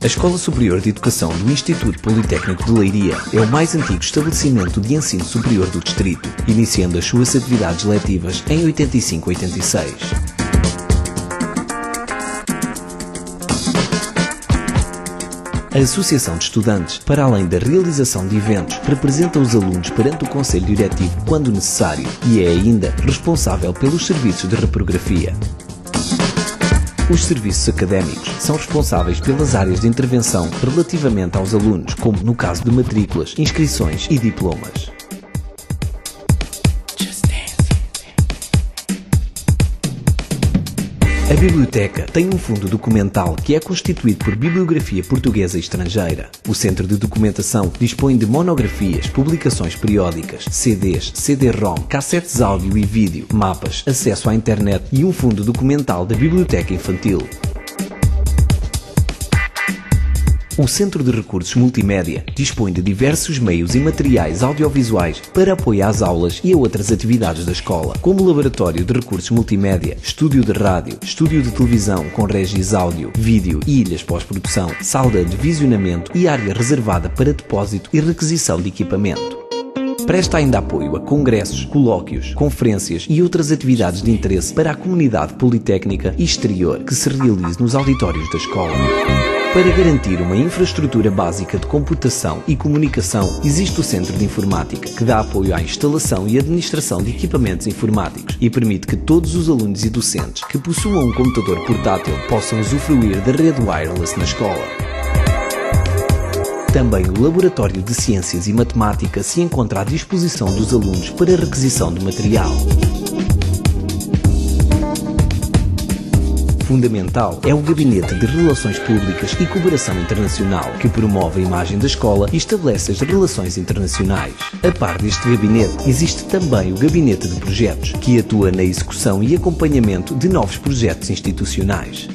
A Escola Superior de Educação do Instituto Politécnico de Leiria é o mais antigo estabelecimento de ensino superior do distrito, iniciando as suas atividades letivas em 85-86. A Associação de Estudantes, para além da realização de eventos, representa os alunos perante o Conselho Diretivo quando necessário e é ainda responsável pelos serviços de reprografia. Os serviços académicos são responsáveis pelas áreas de intervenção relativamente aos alunos, como no caso de matrículas, inscrições e diplomas. A biblioteca tem um fundo documental que é constituído por bibliografia portuguesa e estrangeira. O Centro de Documentação dispõe de monografias, publicações periódicas, CDs, CD-ROM, cassetes áudio e vídeo, mapas, acesso à internet e um fundo documental da Biblioteca Infantil. O Centro de Recursos Multimédia dispõe de diversos meios e materiais audiovisuais para apoio às aulas e a outras atividades da escola, como Laboratório de Recursos Multimédia, Estúdio de Rádio, Estúdio de Televisão com regis áudio, vídeo e ilhas pós-produção, sala de visionamento e área reservada para depósito e requisição de equipamento. Presta ainda apoio a congressos, colóquios, conferências e outras atividades de interesse para a comunidade politécnica e exterior que se realize nos auditórios da escola. Para garantir uma infraestrutura básica de computação e comunicação, existe o Centro de Informática, que dá apoio à instalação e administração de equipamentos informáticos e permite que todos os alunos e docentes que possuam um computador portátil possam usufruir da rede wireless na escola. Também o Laboratório de Ciências e Matemática se encontra à disposição dos alunos para requisição de material. Fundamental é o Gabinete de Relações Públicas e Cooperação Internacional, que promove a imagem da escola e estabelece as relações internacionais. A par deste gabinete, existe também o Gabinete de Projetos, que atua na execução e acompanhamento de novos projetos institucionais.